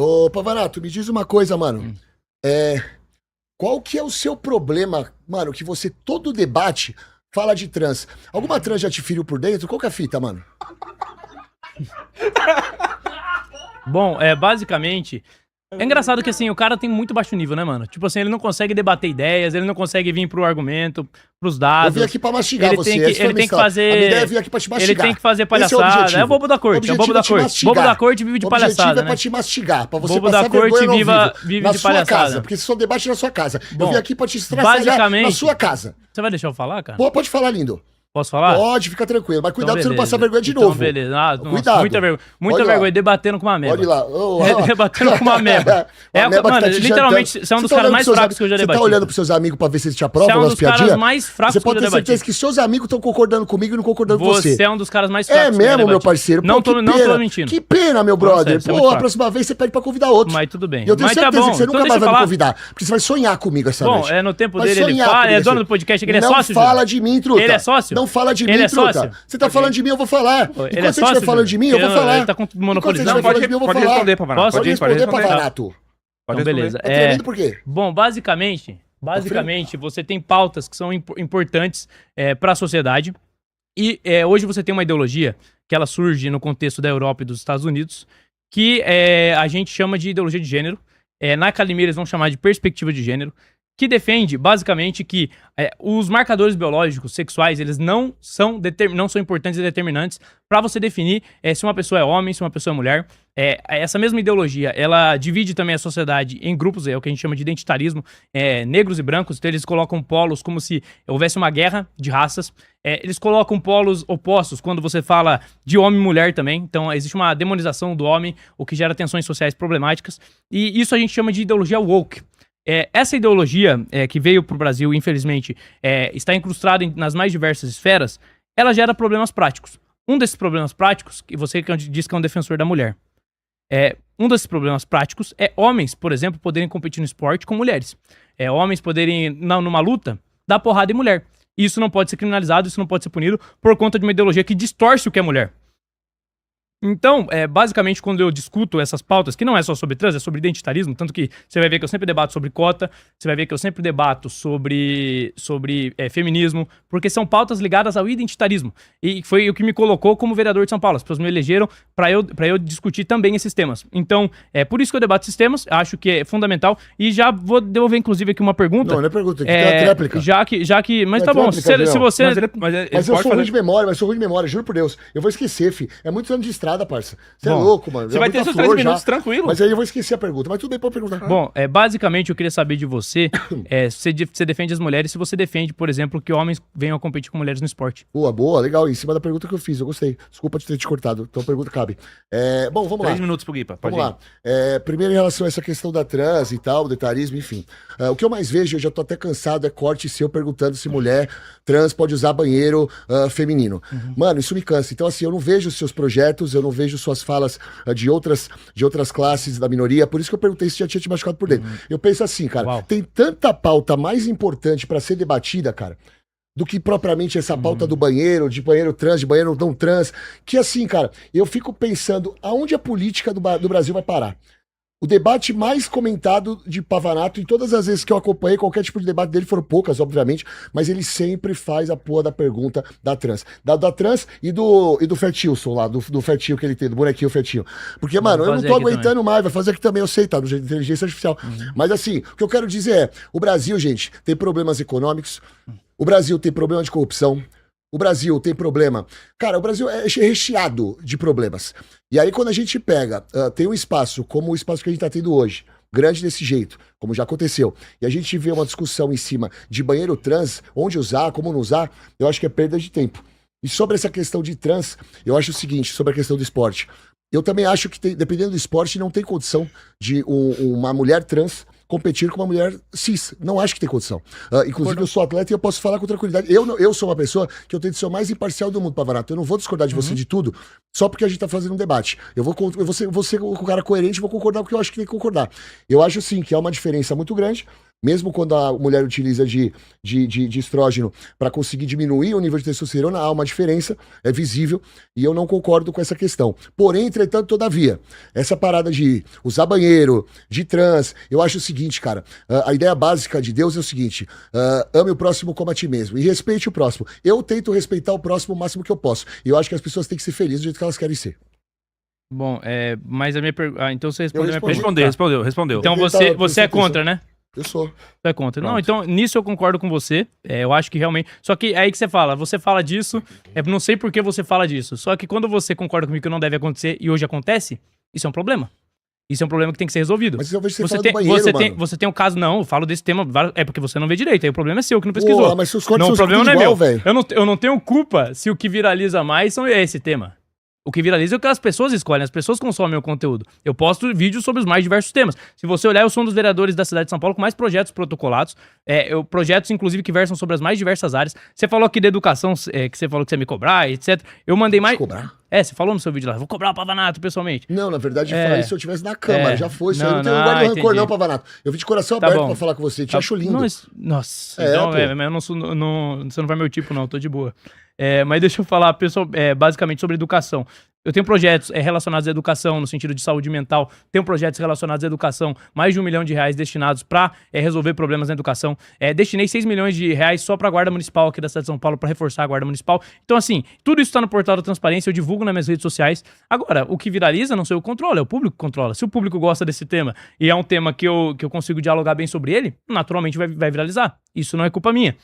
Ô, Pavanato, me diz uma coisa, mano. Qual que é o seu problema, mano, que você, todo debate, fala de trans? Alguma trans já te feriu por dentro? Qual que é a fita, mano? Bom, basicamente... É engraçado que, assim, o cara tem muito baixo nível, né, mano? Tipo assim, ele não consegue debater ideias, ele não consegue vir pro argumento, pros dados. Eu vim aqui pra mastigar você. Ele tem que fazer... A minha ideia é vir aqui pra te mastigar. Ele tem que fazer palhaçada. É o bobo da corte, é o bobo da corte. Bobo da corte vive de palhaçada, O objetivo é né? pra te mastigar, pra você bobo passar da corte vergonha no vive na de sua palhaçada. casa, porque esse é um debate na sua casa. Bom, eu vim aqui pra te estraçalhar na sua casa. Você vai deixar eu falar, cara? Pô, pode falar, lindo. Posso falar? Pode, fica tranquilo. Mas cuidado Então, pra você não beleza. passar vergonha de Então, novo. beleza. Ah, nossa, Cuidado. Muita vergonha, debatendo com uma meba. Olha lá. Debatendo com uma meba. Mano, literalmente, você é um dos caras mais fracos que eu já debati. Você tá olhando pros seus amigos pra ver se eles te aprovam Você é um nas dos piadinhas? caras mais fracos Você que eu pode já ter debati. certeza que seus amigos estão concordando comigo e não concordando com você. Você é um dos caras mais fracos É que eu já mesmo, meu debati. parceiro? Pô, Não tô mentindo. Que pena, meu brother. Sério, Pô, a próxima vez você pede pra convidar outro. Mas tudo bem. E eu tenho Mas tá certeza bom. que você Então nunca mais deixa eu vai me falar. convidar. Porque você vai sonhar comigo essa Bom, noite. no tempo Vai dele ele sonhar fala, comigo é essa dono do noite. podcast, que ele é Não sócio. fala de mim, truta. Ele é sócio? Não fala de Ele mim, é truta. sócio? Você tá falando de mim, eu vou falar. Ele Enquanto é você estiver sócio, falando de mim, eu vou falar. Ele tá monopolizando. Enquanto você estiver falando de mim, eu vou Pode falar. responder, Pavanato. Pode responder, Pavanato. Então, beleza. Tá tremendo por quê? Bom, basicamente, você tem pautas que são importantes para a sociedade. E hoje você tem uma ideologia que ela surge no contexto da Europa e dos Estados Unidos, que a gente chama de ideologia de gênero. Na academia eles vão chamar de perspectiva de gênero, que defende, basicamente, que os marcadores biológicos sexuais, eles não são importantes e determinantes para você definir se uma pessoa é homem, se uma pessoa é mulher. Essa mesma ideologia, ela divide também a sociedade em grupos, é o que a gente chama de identitarismo, negros e brancos, então eles colocam polos como se houvesse uma guerra de raças. Eles colocam polos opostos quando você fala de homem e mulher também, então existe uma demonização do homem, o que gera tensões sociais problemáticas, e isso a gente chama de ideologia woke. Essa ideologia que veio para o Brasil, infelizmente, está incrustada nas mais diversas esferas, ela gera problemas práticos. Um desses problemas práticos, que você diz que é um defensor da mulher, um desses problemas práticos é homens, por exemplo, poderem competir no esporte com mulheres. Homens poderem, numa luta, dar porrada em mulher. Isso não pode ser criminalizado, isso não pode ser punido por conta de uma ideologia que distorce o que é mulher. Então, basicamente, quando eu discuto essas pautas, que não é só sobre trans, é sobre identitarismo, tanto que você vai ver que eu sempre debato sobre cota, você vai ver que eu sempre debato sobre feminismo, porque são pautas ligadas ao identitarismo. E foi o que me colocou como vereador de São Paulo. As pessoas me elegeram para eu discutir também esses temas. Então, é por isso que eu debato esses temas, acho que é fundamental. E já vou devolver, inclusive, aqui uma pergunta. Não é pergunta, aqui tem a tréplica. Mas tá bom, se você... Mas eu sou ruim de memória, juro por Deus. Eu vou esquecer, fi. É muitos anos de estrada, parça. Você é louco, mano. Você vai ter seus 3 minutos tranquilo. Mas aí eu vou esquecer a pergunta. Mas tudo bem, pode perguntar. Bom, basicamente eu queria saber de você, você defende as mulheres, se você defende, por exemplo, que homens venham a competir com mulheres no esporte. Boa, legal. Em cima da pergunta que eu fiz, eu gostei. Desculpa de ter te cortado. Então a pergunta cabe. Bom, vamos lá. 3 minutos pro Guipa. Vamos lá. Primeiro, em relação a essa questão da trans e tal, do etarismo, enfim. O que eu mais vejo, eu já tô até cansado, é corte seu perguntando se mulher trans pode usar banheiro feminino. Mano, isso me cansa. Então, assim, eu não vejo seus projetos, eu não vejo suas falas de outras classes da minoria. Por isso que eu perguntei se já tinha te machucado por dentro. Eu penso assim, cara, tem tanta pauta mais importante pra ser debatida, cara, do que propriamente essa pauta do banheiro, de banheiro trans, de banheiro não trans, que assim, cara, eu fico pensando aonde a política do Brasil vai parar. O debate mais comentado de Pavanato, em todas as vezes que eu acompanhei, qualquer tipo de debate dele, foram poucas, obviamente, mas ele sempre faz a porra da pergunta da trans. Da trans e do Fertilson lá, do Fertil que ele tem, do bonequinho Fertil. Porque, mano, eu não tô aguentando mais, vai fazer aqui também, eu sei, tá, do jeito de inteligência artificial. Mas assim, o que eu quero dizer é, o Brasil, gente, tem problemas econômicos, o Brasil tem problema de corrupção, o Brasil tem problema. Cara, o Brasil é recheado de problemas. E aí, quando a gente pega, tem um espaço, como o espaço que a gente tá tendo hoje, grande desse jeito, como já aconteceu, e a gente vê uma discussão em cima de banheiro trans, onde usar, como não usar, eu acho que é perda de tempo. E sobre essa questão de trans, eu acho o seguinte, sobre a questão do esporte. Eu também acho que, dependendo do esporte, não tem condição de uma mulher trans competir com uma mulher cis. Não acho que tem condição. Inclusive, eu sou atleta e eu posso falar com tranquilidade. Eu sou uma pessoa que eu tento ser o mais imparcial do mundo, Pavanato. Eu não vou discordar de você de tudo, só porque a gente tá fazendo um debate. Eu vou ser um cara coerente e vou concordar com o que eu acho que tem que concordar. Eu acho, sim, que há uma diferença muito grande Mesmo quando a mulher utiliza de estrógeno para conseguir diminuir o nível de testosterona, há uma diferença, é visível, e eu não concordo com essa questão. Porém, entretanto, todavia, essa parada de usar banheiro, de trans, eu acho o seguinte, cara, a ideia básica de Deus é o seguinte, ame o próximo como a ti mesmo, e respeite o próximo. Eu tento respeitar o próximo o máximo que eu posso, e eu acho que as pessoas têm que ser felizes do jeito que elas querem ser. Bom, mas a minha pergunta... então você respondeu a minha Respondeu. Então você é contra, né? Eu sou. Você é contra. Pronto. Não, então nisso eu concordo com você. Eu acho que realmente... Só que é aí que você fala disso, não sei por que você fala disso. Só que quando você concorda comigo que não deve acontecer e hoje acontece, isso é um problema. Isso é um problema que tem que ser resolvido. Mas eu vejo você fala do banheiro, você tem um caso... Não, eu falo desse tema... É porque você não vê direito. Aí o problema é seu, que não pesquisou. Porra, mas seus cortes não, o são problema não é igual, meu. velho. Eu não tenho culpa se o que viraliza mais é esse tema. O que viraliza é o que as pessoas escolhem, as pessoas consomem o conteúdo. Eu posto vídeos sobre os mais diversos temas. Se você olhar, eu sou um dos vereadores da cidade de São Paulo com mais projetos protocolados. Projetos, inclusive, que versam sobre as mais diversas áreas. Você falou aqui da educação, que você falou que você ia me cobrar, etc. Eu mandei mais... Cobrar? Você falou no seu vídeo lá, vou cobrar o Pavanato pessoalmente. Não, na verdade, eu falei se eu estivesse na Câmara, já foi. Isso aí não tem lugar de rancor, entendi. não, Pavanato. Eu vim de coração aberto pra falar com você, te acho lindo. Nossa, então, mas eu não sou, você não vai meu tipo, não, eu tô de boa. Mas deixa eu falar, pessoal, basicamente sobre educação. Eu tenho projetos relacionados à educação, no sentido de saúde mental. Tenho projetos relacionados à educação, mais de R$1 milhão destinados para resolver problemas na educação. Destinei R$6 milhões só para a Guarda Municipal aqui da cidade de São Paulo, para reforçar a Guarda Municipal. Então, assim, tudo isso está no portal da Transparência, eu divulgo nas minhas redes sociais. Agora, o que viraliza não sou eu que controlo, é o público que controla. Se o público gosta desse tema e é um tema que eu consigo dialogar bem sobre ele, naturalmente vai viralizar. Isso não é culpa minha.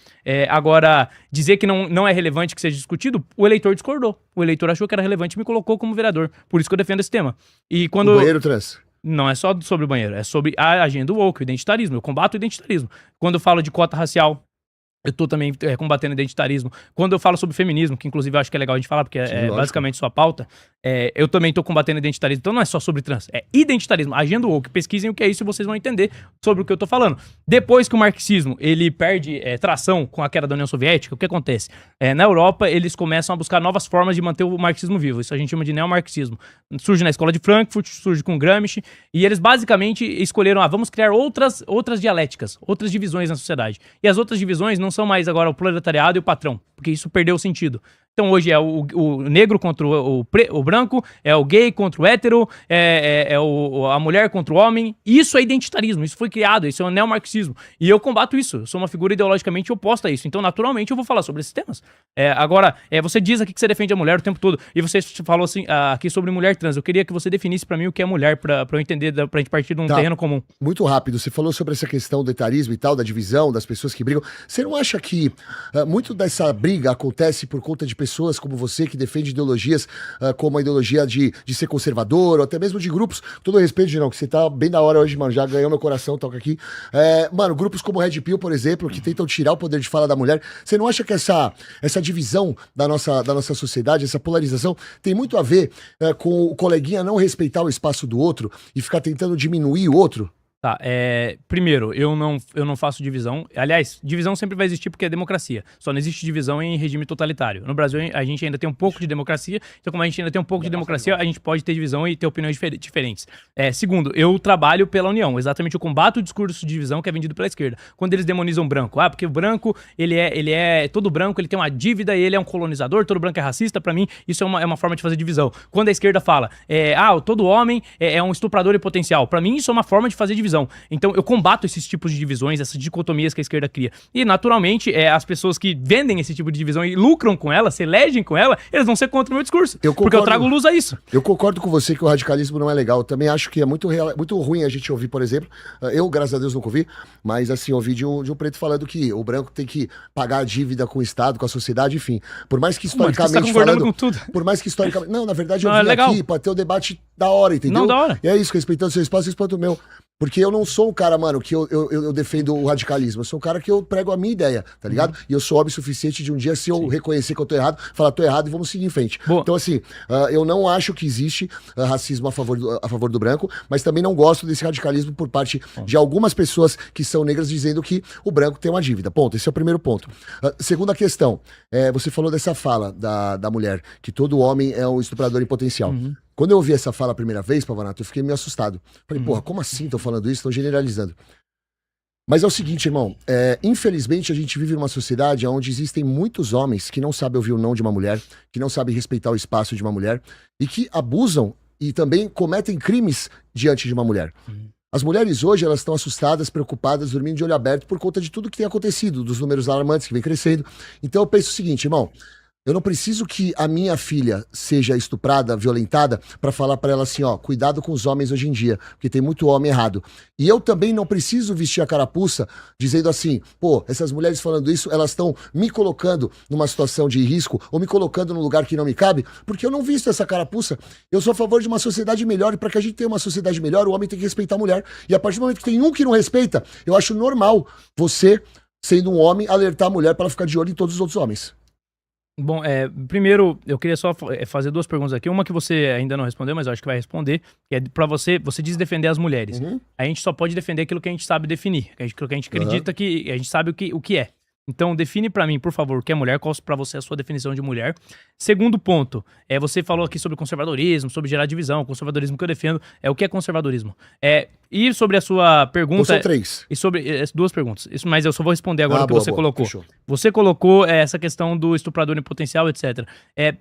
Agora, dizer que não é relevante que seja discutido, o eleitor discordou. O eleitor achou que era relevante e me colocou como vereador. Por isso que eu defendo esse tema. E quando... O banheiro trans. Não é só sobre o banheiro, é sobre a agenda woke, o identitarismo. Eu combato o identitarismo. Quando eu falo de cota racial, eu tô também combatendo o identitarismo. Quando eu falo sobre feminismo, que inclusive eu acho que é legal a gente falar, porque é basicamente sua pauta, eu também tô combatendo o identitarismo. Então não é só sobre trans, é identitarismo. Agenda woke, pesquisem o que é isso e vocês vão entender sobre o que eu tô falando. Depois que o marxismo, ele perde tração com a queda da União Soviética, o que acontece? Na Europa, eles começam a buscar novas formas de manter o marxismo vivo. Isso a gente chama de neomarxismo. Surge na escola de Frankfurt, surge com Gramsci, e eles basicamente escolheram, vamos criar outras dialéticas, outras divisões na sociedade. E as outras divisões não são mais agora o proletariado e o patrão, porque isso perdeu o sentido. Então hoje é o negro contra o branco, é o gay contra o hétero, a mulher contra o homem. Isso é identitarismo, isso foi criado, isso é o neomarxismo. E eu combato isso, eu sou uma figura ideologicamente oposta a isso. Então naturalmente eu vou falar sobre esses temas. Agora, você diz aqui que você defende a mulher o tempo todo, e você falou assim, aqui sobre mulher trans. Eu queria que você definisse pra mim o que é mulher, pra eu entender, pra gente partir de um terreno comum. Muito rápido, você falou sobre essa questão do etarismo e tal, da divisão, das pessoas que brigam. Você não acha que muito dessa briga acontece por conta de pessoas como você, que defende ideologias como a ideologia de ser conservador, ou até mesmo de grupos, com todo respeito, Girão, que você tá bem da hora hoje, mano, já ganhou meu coração, toca aqui. Mano, grupos como o Red Pill, por exemplo, que tentam tirar o poder de fala da mulher, você não acha que essa divisão da nossa sociedade, essa polarização, tem muito a ver com o coleguinha não respeitar o espaço do outro e ficar tentando diminuir o outro? Tá, primeiro, eu não faço divisão. Aliás, divisão sempre vai existir porque é democracia. Só não existe divisão em regime totalitário. No Brasil, a gente ainda tem um pouco de democracia. Então, como a gente ainda tem um pouco de democracia, a gente pode ter divisão e ter opiniões diferentes. Segundo, eu trabalho pela união. Exatamente, eu combato o discurso de divisão que é vendido pela esquerda. Quando eles demonizam o branco. Porque o branco, todo branco, ele tem uma dívida e ele é um colonizador, todo branco é racista. Pra mim, isso é uma forma de fazer divisão. Quando a esquerda fala, todo homem é um estuprador em potencial. Pra mim, isso é uma forma de fazer divisão. Então eu combato esses tipos de divisões, essas dicotomias que a esquerda cria. E naturalmente, as pessoas que vendem esse tipo de divisão e lucram com ela, se elegem com ela, eles vão ser contra o meu discurso. Porque eu trago luz a isso. Eu concordo com você que o radicalismo não é legal. Eu também acho que é muito ruim a gente ouvir, por exemplo, eu, graças a Deus, nunca ouvi, mas assim, ouvi de um preto falando que o branco tem que pagar a dívida com o Estado, com a sociedade, enfim. Por mais que historicamente falando... com tudo. Por mais que historicamente... Não, na verdade eu vim aqui pra ter o debate da hora, entendeu? Não, da hora. E é isso, respeitando o seu espaço, respeitando o meu. Porque eu não sou um cara, mano, que eu defendo o radicalismo. Eu sou um cara que eu prego a minha ideia, tá ligado? E eu sou homem suficiente de um dia, se eu reconhecer que eu tô errado, falar, tô errado e vamos seguir em frente. Boa. Então, assim, eu não acho que existe racismo a favor do branco, mas também não gosto desse radicalismo por parte de algumas pessoas que são negras dizendo que o branco tem uma dívida. Ponto. Esse é o primeiro ponto. Segunda questão. Você falou dessa fala da mulher, que todo homem é um estuprador em potencial. Quando eu ouvi essa fala a primeira vez, Pavanato, eu fiquei meio assustado. Falei, porra, como assim estão falando isso? Estão generalizando. Mas é o seguinte, irmão, infelizmente a gente vive numa sociedade onde existem muitos homens que não sabem ouvir o não de uma mulher, que não sabem respeitar o espaço de uma mulher e que abusam e também cometem crimes diante de uma mulher. As mulheres hoje, elas estão assustadas, preocupadas, dormindo de olho aberto por conta de tudo que tem acontecido, dos números alarmantes que vem crescendo. Então eu penso o seguinte, irmão, eu não preciso que a minha filha seja estuprada, violentada, pra falar pra ela assim, ó, cuidado com os homens hoje em dia, porque tem muito homem errado. E eu também não preciso vestir a carapuça dizendo assim, pô, essas mulheres falando isso, elas estão me colocando numa situação de risco ou me colocando num lugar que não me cabe, porque eu não visto essa carapuça. Eu sou a favor de uma sociedade melhor e pra que a gente tenha uma sociedade melhor, o homem tem que respeitar a mulher. E a partir do momento que tem um que não respeita, eu acho normal você, sendo um homem, alertar a mulher pra ela ficar de olho em todos os outros homens. Bom, primeiro, eu queria só fazer duas perguntas aqui. Uma que você ainda não respondeu, mas eu acho que vai responder. Que é pra você diz defender as mulheres. A gente só pode defender aquilo que a gente sabe definir. Aquilo que a gente acredita que a gente sabe o que é. Então, define pra mim, por favor, o que é mulher, qual pra você é a sua definição de mulher. Segundo ponto, você falou aqui sobre conservadorismo, sobre gerar divisão. Conservadorismo que eu defendo o que é conservadorismo. E sobre a sua pergunta... São 3. E sobre duas perguntas. Mas eu só vou responder agora o que você colocou. Fechou. Você colocou essa questão do estuprador em potencial, etc.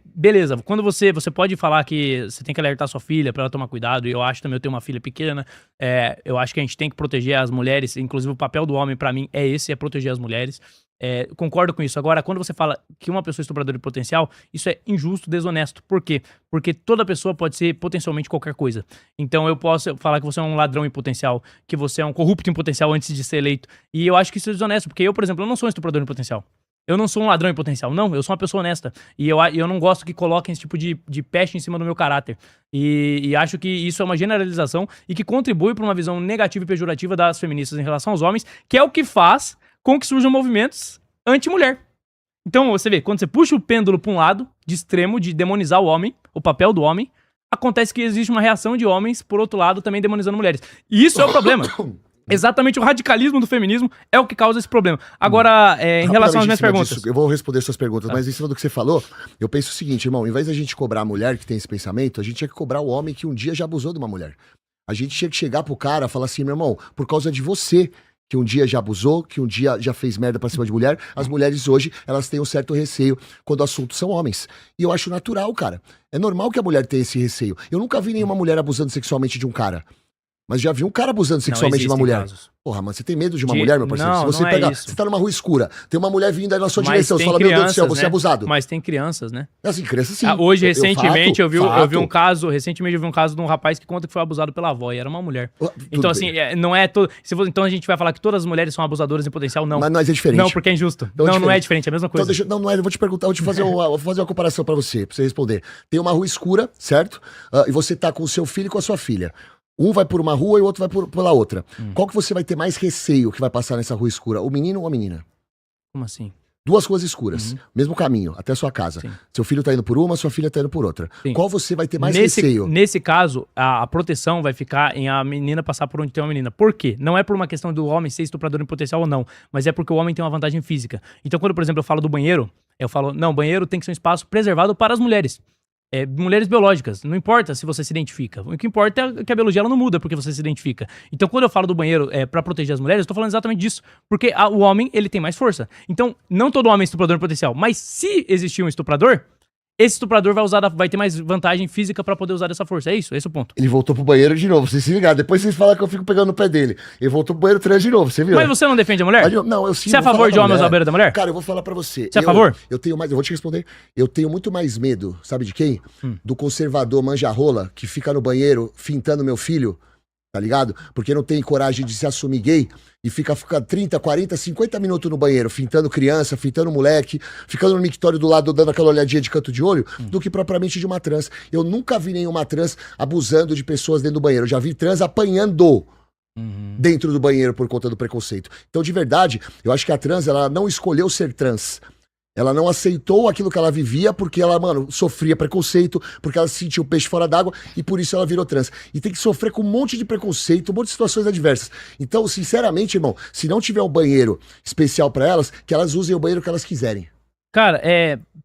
Beleza, quando você pode falar que você tem que alertar sua filha pra ela tomar cuidado, e eu acho também, eu tenho uma filha pequena, eu acho que a gente tem que proteger as mulheres, inclusive o papel do homem pra mim é proteger as mulheres. Concordo com isso. Agora, quando você fala que uma pessoa é estupradora de potencial, isso é injusto, desonesto. Por quê? Porque toda pessoa pode ser potencialmente qualquer coisa. Então eu posso falar que você é um ladrão em potencial, que você é um corrupto em potencial antes de ser eleito. E eu acho que isso é desonesto, porque eu, por exemplo, eu não sou um estuprador em potencial. Eu não sou um ladrão em potencial. Não, eu sou uma pessoa honesta. E eu não gosto que coloquem esse tipo de peste em cima do meu caráter. E acho que isso é uma generalização e que contribui para uma visão negativa e pejorativa das feministas em relação aos homens, que é o que faz com que surjam movimentos anti-mulher. Então, você vê, quando você puxa o pêndulo para um lado, de extremo, de demonizar o homem, o papel do homem, acontece que existe uma reação de homens, por outro lado, também demonizando mulheres. E isso é o problema. Exatamente, o radicalismo do feminismo é o que causa esse problema. Agora, em relação às minhas perguntas... Disso, eu vou responder suas perguntas, mas em cima do que você falou, eu penso o seguinte, irmão, em vez da gente cobrar a mulher que tem esse pensamento, a gente tinha que cobrar o homem que um dia já abusou de uma mulher. A gente tinha que chegar pro cara e falar assim, meu irmão, por causa de você... que um dia já abusou, que um dia já fez merda pra cima de mulher, as mulheres hoje, elas têm um certo receio quando o assunto são homens. E eu acho natural, cara. É normal que a mulher tenha esse receio. Eu nunca vi nenhuma mulher abusando sexualmente de um cara. Mas já vi um cara abusando sexualmente de uma mulher. Casos. Porra, mano, você tem medo de uma mulher, meu parceiro? Não, se você não pegar, isso. Você tá numa rua escura, tem uma mulher vindo aí na sua direção, você fala, crianças, meu Deus do céu, você é abusado. Mas tem crianças, né? Assim, criança sim. Hoje, recentemente, eu vi um caso, de um rapaz que conta que foi abusado pela avó, e era uma mulher. Então, assim, não é todo... Então a gente vai falar que todas as mulheres são abusadoras em potencial? Não. Mas é diferente. Não, porque é injusto. Não é diferente, é a mesma coisa. Então, não é, eu vou te perguntar, vou fazer uma comparação pra você responder. Tem uma rua escura, certo? E você tá com o seu filho e com a sua filha. Um vai por uma rua e o outro vai pela outra. Qual que você vai ter mais receio que vai passar nessa rua escura? O menino ou a menina? Como assim? Duas ruas escuras, mesmo caminho, até a sua casa. Sim. Seu filho tá indo por uma, sua filha tá indo por outra. Sim. Qual você vai ter mais receio? Nesse caso, a proteção vai ficar em a menina passar por onde tem uma menina. Por quê? Não é por uma questão do homem ser estuprador em potencial ou não, mas é porque o homem tem uma vantagem física. Então, quando, por exemplo, eu falo do banheiro, eu falo, não, banheiro tem que ser um espaço preservado para as mulheres. Mulheres biológicas, não importa se você se identifica. O que importa é que a biologia ela não muda porque você se identifica. Então, quando eu falo do banheiro pra proteger as mulheres, eu tô falando exatamente disso. Porque o homem, ele tem mais força. Então, não todo homem é estuprador em potencial. Mas se existir um estuprador, esse estuprador vai ter mais vantagem física pra poder usar essa força. É isso? Esse é o ponto. Ele voltou pro banheiro de novo, vocês se ligaram. Depois vocês falam que eu fico pegando no pé dele. Ele voltou pro banheiro trans de novo, você viu? Mas você não defende a mulher? Não, eu sim. Você é a favor de homens à beira da mulher? Cara, eu vou falar pra você. Você é a favor? Eu vou te responder. Eu tenho muito mais medo, sabe de quem? Do conservador manja-rola que fica no banheiro fintando meu filho, tá ligado? Porque não tem coragem de se assumir gay e fica 30, 40, 50 minutos no banheiro, fintando criança, fintando moleque, ficando no mictório do lado, dando aquela olhadinha de canto de olho, do que propriamente de uma trans. Eu nunca vi nenhuma trans abusando de pessoas dentro do banheiro. Eu já vi trans apanhando dentro do banheiro por conta do preconceito. Então, de verdade, eu acho que a trans, ela não escolheu ser trans. Ela não aceitou aquilo que ela vivia porque ela, mano, sofria preconceito, porque ela se sentiu peixe fora d'água e por isso ela virou trans. E tem que sofrer com um monte de preconceito, um monte de situações adversas. Então, sinceramente, irmão, se não tiver um banheiro especial pra elas, que elas usem o banheiro que elas quiserem. Cara,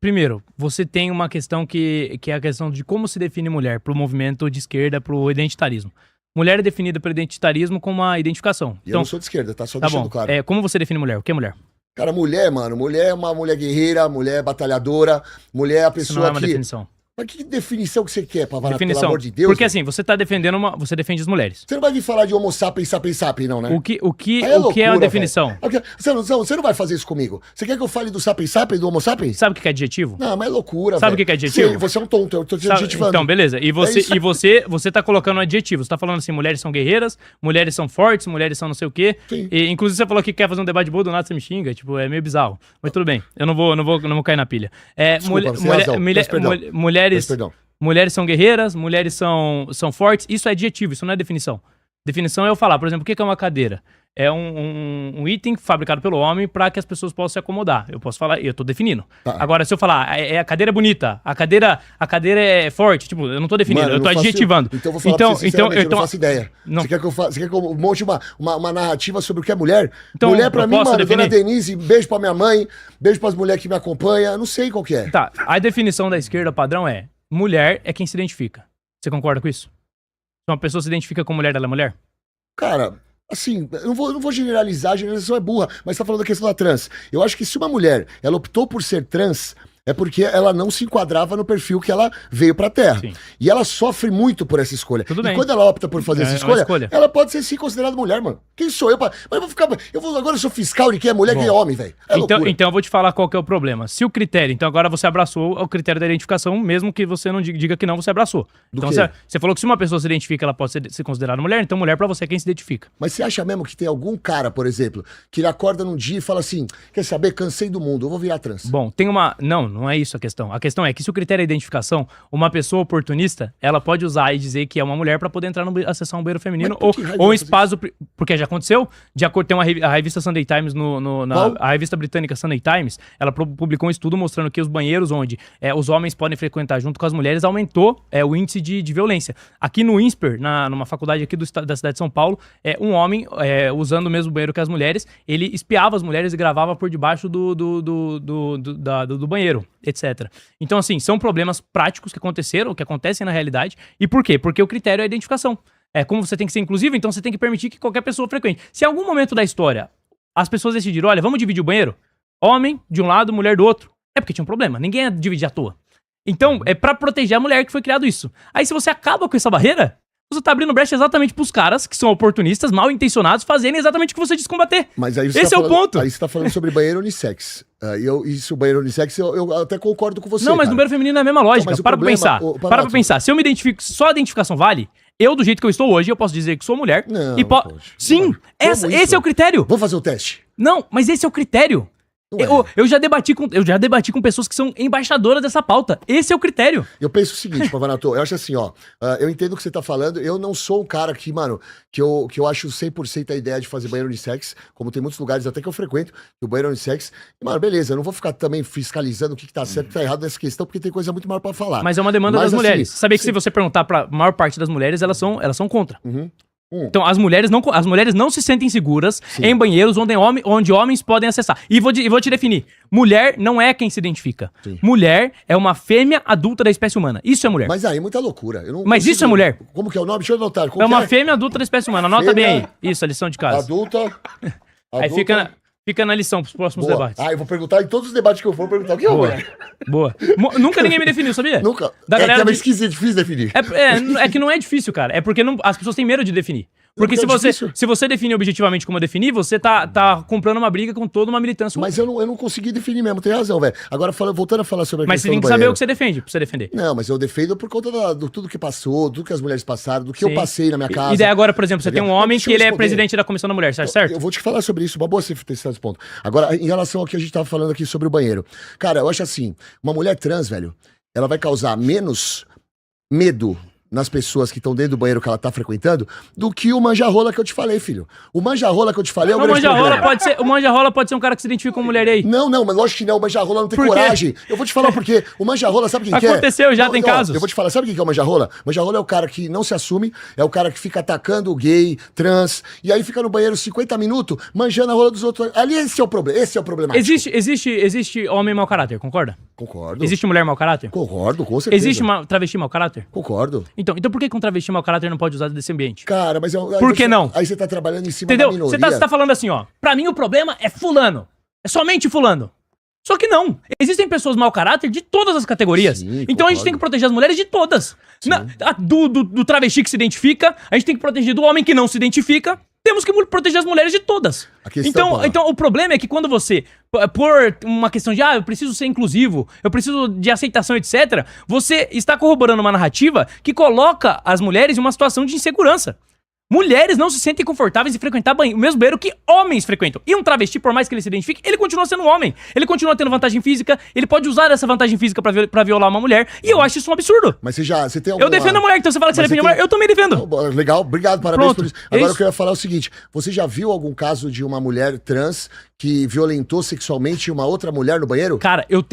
primeiro, você tem uma questão que é a questão de como se define mulher pro movimento de esquerda, pro identitarismo. Mulher é definida pelo identitarismo como uma identificação. E eu não sou de esquerda, tá? Só tá deixando bom. claro. Como você define mulher? O que é mulher? Cara, mulher, mano, mulher é uma mulher guerreira, mulher batalhadora, mulher é a Isso pessoa não é uma que... definição. Mas que definição que você quer, Pavanato, pelo Definição. amor de Deus? Porque velho? assim, você tá defendendo você defende as mulheres. Você não vai vir falar de homo sapiens, sapiens, sapiens, não, né? O que Aí é loucura, uma definição? velho. Você não vai fazer isso comigo. Você quer que eu fale do sapiens, sapiens, do homo sapiens? Sabe o que é adjetivo? Não, mas é loucura, Sabe velho. o que é adjetivo? Você é um tonto, eu tô te Sabe- adjetivando. Então, beleza. E isso. você tá colocando um adjetivo. Você tá falando assim, mulheres são guerreiras, mulheres são fortes, mulheres são não sei o quê. Sim. E, inclusive, você falou que quer fazer um debate boa, do nada você me xinga. Tipo, é meio bizarro. Mas tudo bem. Eu não vou cair na pilha. Desculpa, você tem razão. Peço perdão. Mulheres... Peço perdão. Mulheres são guerreiras, mulheres são fortes. Isso é adjetivo, isso não é definição. Definição é eu falar, por exemplo, o que é uma cadeira? É um item fabricado pelo homem para que as pessoas possam se acomodar. Eu posso falar, eu tô definindo. Tá. Agora, se eu falar, a cadeira é bonita, a cadeira é forte, tipo, eu não tô definindo, Mano, eu tô não faço- adjetivando. Então eu vou falar pra você sinceramente, eu não faço ideia. Não. Você quer que eu monte uma narrativa sobre o que é mulher? Então, mulher pra eu mim, posso mano, definir? dona Denise, beijo pra minha mãe, beijo pras mulheres que me acompanham, eu não sei qual que é. Tá, a definição da esquerda padrão é, mulher é quem se identifica. Você concorda com isso? Se uma pessoa se identifica com mulher, ela é mulher? Cara, assim, eu não vou generalizar, a generalização é burra, mas você tá falando da questão da trans. Eu acho que se uma mulher, ela optou por ser trans, é porque ela não se enquadrava no perfil que ela veio pra Terra. Sim. E ela sofre muito por essa escolha. Tudo e bem. quando ela opta por fazer É essa uma escolha, escolha. ela pode ser sim considerada mulher, mano. Quem sou eu pra... Mas eu vou ficar... Agora eu sou fiscal de quem é mulher e quem é homem, velho. É loucura. Então eu vou te falar qual que é o problema. Se o critério, então agora você abraçou o critério da identificação, mesmo que você não diga que não, você abraçou. Do Então quê? você falou que se uma pessoa se identifica, ela pode ser considerada mulher, então mulher pra você é quem se identifica. Mas você acha mesmo que tem algum cara, por exemplo, que ele acorda num dia e fala assim, quer saber, cansei do mundo, eu vou virar trans. Bom, tem uma... Não é isso a questão. A questão é que se o critério é identificação, uma pessoa oportunista, ela pode usar e dizer que é uma mulher pra poder entrar acessar um banheiro feminino Mas por que raio ou um vai fazer espaço... Porque já aconteceu, de acordo com a revista Sunday Times, Qual? a revista britânica Sunday Times, ela publicou um estudo mostrando que os banheiros onde os homens podem frequentar junto com as mulheres aumentou o índice de violência. Aqui no INSPER, numa faculdade aqui da cidade de São Paulo, um homem, usando o mesmo banheiro que as mulheres, ele espiava as mulheres e gravava por debaixo do banheiro, etc. Então, assim, são problemas práticos que aconteceram, que acontecem na realidade. E por quê? Porque o critério é a identificação. Como você tem que ser inclusivo, então você tem que permitir que qualquer pessoa frequente. Se em algum momento da história as pessoas decidiram, olha, vamos dividir o banheiro? Homem de um lado, mulher do outro. É porque tinha um problema. Ninguém ia dividir à toa. Então, é pra proteger a mulher que foi criado isso. Aí, se você acaba com essa barreira, você tá abrindo brecha exatamente pros caras que são oportunistas, mal intencionados, fazerem exatamente o que você disse combater. Mas aí você Esse tá é o falando- ponto. Aí você tá falando sobre banheiro unissex. Isso, banheiro unissex, eu até concordo com você. Não, mas cara. no banheiro feminino é a mesma lógica. mas o Para pra problema- pensar. o- Para pra Panato. pensar. Se eu me identifico, só a identificação vale, eu, do jeito que eu estou hoje, eu posso dizer que sou mulher. Não, e não pode. Sim, Como esse isso? é o critério. Vamos fazer o teste. Não, mas esse é o critério. Não é. Eu já debati com pessoas que são embaixadoras dessa pauta. Esse é o critério. Eu penso o seguinte, Pavanato, eu acho assim, ó, eu entendo o que você tá falando, eu não sou um cara que, mano, que eu acho 100% a ideia de fazer banheiro unissex, como tem muitos lugares até que eu frequento, que o banheiro unissex, e, mano, beleza, eu não vou ficar também fiscalizando o que tá certo e tá errado nessa questão, porque tem coisa muito maior pra falar. Mas é uma demanda Mas, das assim, mulheres. Sabia que sim. se você perguntar pra maior parte das mulheres, elas são contra. Uhum. Então, as mulheres não se sentem seguras Sim. em banheiros onde homens podem acessar. E vou te definir. Mulher não é quem se identifica. Sim. Mulher é uma fêmea adulta da espécie humana. Isso é mulher. Mas aí, muita loucura. Eu não Mas isso é mulher. Como que é o nome? Deixa eu anotar. Como É que uma fêmea adulta da espécie humana. Anota bem Fêmea aí. Isso, a lição de casa. Adulta. Aí fica na lição pros próximos Boa. debates. Ah, eu vou perguntar em todos os debates que eu for, perguntar o que é Boa. mulher. Boa. Nunca ninguém me definiu, sabia? Nunca. Da É galera que é meio de- esquisito, difícil definir. É que não é difícil, cara. É porque as pessoas têm medo de definir. Porque Não, se é difícil. você definir objetivamente como eu defini, você tá comprando uma briga com toda uma militância. Mas eu não consegui definir mesmo, tem razão, velho. Agora, voltando a falar sobre a Mas você questão tem do que saber banheiro. o que você defende, pra você defender. Não, mas eu defendo por conta do tudo que passou, do que as mulheres passaram, do que eu Sim. passei na minha casa. E daí agora, por exemplo, você tem um Mas homem deixa que eu ele é responder. presidente da Comissão da Mulher, certo? Eu vou te falar sobre isso, uma boa você ter esse ponto. Agora, em relação ao que a gente tava falando aqui sobre o banheiro. Cara, eu acho assim, uma mulher trans, velho, ela vai causar menos medo nas pessoas que estão dentro do banheiro que ela tá frequentando do que o manjarrola que eu te falei, filho. O manjarrola que eu te falei é o O grande manjarrola problema. pode ser um cara que se identifica com mulher aí. Não, mas lógico que não, o manjarrola não tem Por quê? coragem. Eu vou te falar por quê. O manjarrola, sabe quem que é? Aconteceu, já tem casos. Eu vou te falar, sabe quem que é o manjarrola? O manjarrola é o cara que não se assume, é o cara que fica atacando o gay, trans, e aí fica no banheiro 50 minutos, manjando a rola dos outros. Ali esse é o problema, esse é o problema. Existe homem mau caráter, concorda? Concordo. Existe mulher mau caráter? Concordo, com certeza. Existe uma travesti mau caráter? Concordo. Então por que um travesti mau caráter não pode usar desse ambiente? Cara, mas... Por que não? Aí você tá trabalhando em cima Entendeu? da minoria. Você tá falando assim, ó. Pra mim o problema é fulano. É somente fulano. Só que não. Existem pessoas mau caráter de todas as categorias. Sim, então a gente concordo. tem que proteger as mulheres de todas. Do travesti que se identifica, a gente tem que proteger do homem que não se identifica. Temos que proteger as mulheres de todas. A questão, Então o problema é que quando você, por uma questão de, eu preciso ser inclusivo, eu preciso de aceitação, etc., você está corroborando uma narrativa que coloca as mulheres em uma situação de insegurança. Mulheres não se sentem confortáveis em frequentar o mesmo banheiro que homens frequentam. E um travesti, por mais que ele se identifique, ele continua sendo um homem. Ele continua tendo vantagem física, ele pode usar essa vantagem física pra violar uma mulher. E eu acho isso um absurdo. Mas você tem alguma... Eu defendo a mulher, então você fala que você defende a mulher, eu também defendo. Não, legal, obrigado, parabéns Pronto, por isso. é Agora isso. eu queria falar o seguinte, você já viu algum caso de uma mulher trans que violentou sexualmente uma outra mulher no banheiro? Cara, eu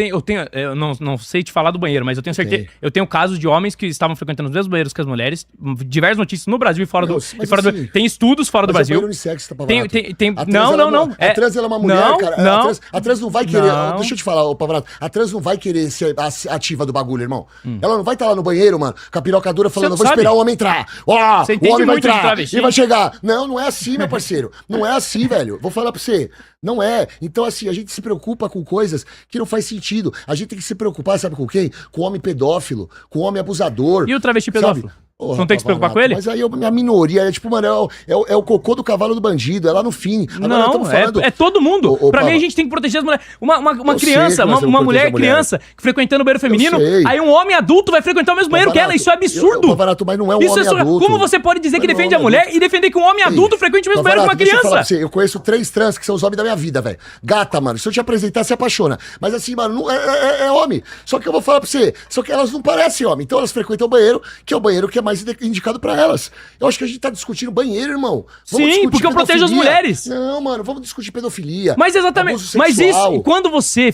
não sei te falar do banheiro, mas eu tenho certeza. Ok. Eu tenho casos de homens que estavam frequentando os mesmos banheiros que as mulheres, diversas notícias no Brasil e fora Não, do. mas E fora assim, do tem estudos fora do Mas é Brasil. banheiro unissex, tá, Tem, Pavanato? tem, A trans, não, ela não, é não. uma- A trans ela é uma mulher, não, cara. Não, A trans não vai querer... Não. Deixa eu te falar, ô Pavanato. A trans não vai querer ser ativa do bagulho, irmão. Ela não vai estar lá no banheiro, mano, com a piroca dura falando, Você vou sabe. esperar o homem entrar. Ó, Você o entende homem vai muito de entrar travesti. e vai chegar. Não é assim, meu parceiro. Não é assim, velho. Vou falar pra você. Não é. Então, assim, a gente se preocupa com coisas que não faz sentido. A gente tem que se preocupar, sabe com quem? Com o homem pedófilo, com o homem abusador. E o travesti sabe? pedófilo? Porra, Não tem que se preocupar Pavanato, com ele? Mas aí a minoria é tipo, mano, é o cocô do cavalo do bandido, é lá no fim. Agora nós Não, estamos falando... é todo mundo. Ô, Pra mim, Pava, a gente tem que proteger as mulheres. Uma Eu sei criança, que nós temos uma que mulher proteger a mulher. criança frequentando o banheiro feminino, sei. aí um homem adulto vai frequentar o mesmo banheiro que ela. Isso é absurdo. Pavanato, mas não é um Isso homem é adulto. Como você pode dizer que Mas não é defende a homem mulher adulto. e defender que um homem adulto frequente o mesmo banheiro que uma Pavanato, deixa eu falar pra criança? você, eu conheço 3 trans que são os homens da minha vida, velho. Gata, mano. Se eu te apresentar, se apaixona. Mas assim, mano, não é homem. Só que eu vou falar pra você, só que elas não parecem homem. Então elas frequentam o banheiro, que é o banheiro que é mais indicado pra elas. Eu acho que a gente tá discutindo banheiro, irmão. Vamos Sim, discutir porque eu protejo as pedofilia. mulheres. Não, mano, vamos discutir pedofilia. Mas exatamente. abuso Mas sexual. isso, quando você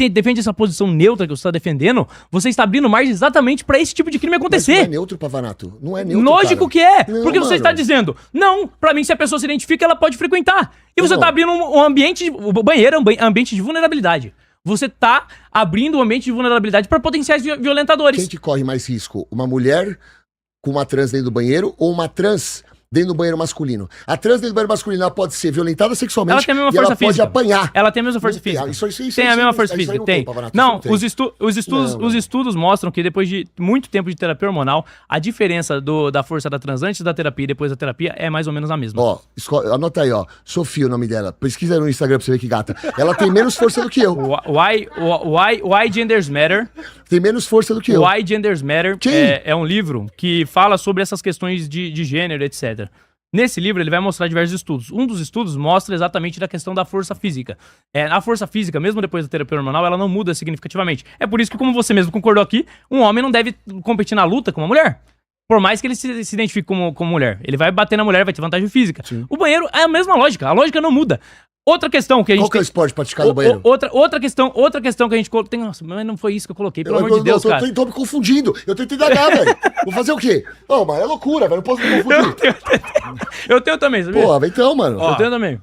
defende essa posição neutra que você está defendendo, você está abrindo margem exatamente pra esse tipo de crime Mas não acontecer. é neutro, Pavanato. Não é neutro, Lógico cara. que é, Não, porque você mano. está dizendo, não, pra mim se a pessoa se identifica, ela pode frequentar. E você Irmão. tá abrindo um ambiente, o banheiro é um ambiente de vulnerabilidade. Você tá abrindo um ambiente de vulnerabilidade para potenciais violentadores. Quem que corre mais risco? Uma mulher com uma trans dentro do banheiro ou uma trans dentro do banheiro masculino? A trans dentro do banheiro masculino ela pode ser violentada sexualmente Ela tem a mesma e ela força pode física. apanhar. Ela tem a mesma força Não tem, física. isso Tem a aí mesma não- força isso aí física, não tem. tem, Pavanato, Não, isso não tem. os estudos mostram que depois de muito tempo de terapia hormonal, a diferença da força da trans antes da terapia e depois da terapia é mais ou menos a mesma. Ó, anota aí, ó. Sofia o nome dela. Pesquisa no Instagram pra você ver que gata. Ela tem menos força do que eu. Why Genders Matter? Tem menos força do que eu. Why Genders Matter Quem? é um livro que fala sobre essas questões de gênero, etc. Nesse livro ele vai mostrar diversos estudos. Um dos estudos mostra exatamente da questão da força física. A força física, mesmo depois da terapia hormonal, ela não muda significativamente. É por isso que, como você mesmo concordou aqui, um homem não deve competir na luta com uma mulher. Por mais que ele se identifique como mulher. Ele vai bater na mulher, vai ter vantagem física. Sim. O banheiro é a mesma lógica. A lógica não muda. Outra questão que a gente Qual que é o esporte praticado no banheiro? outra questão que a gente colocou. Nossa, mas não foi isso que eu coloquei, pelo amor de Deus, cara. Eu tô me confundindo. Eu tô entendendo velho. Vou fazer o quê? Ô, mas é loucura, velho. Não posso me confundir. Eu tenho também, sabia? Porra, então, mano. Eu tenho também.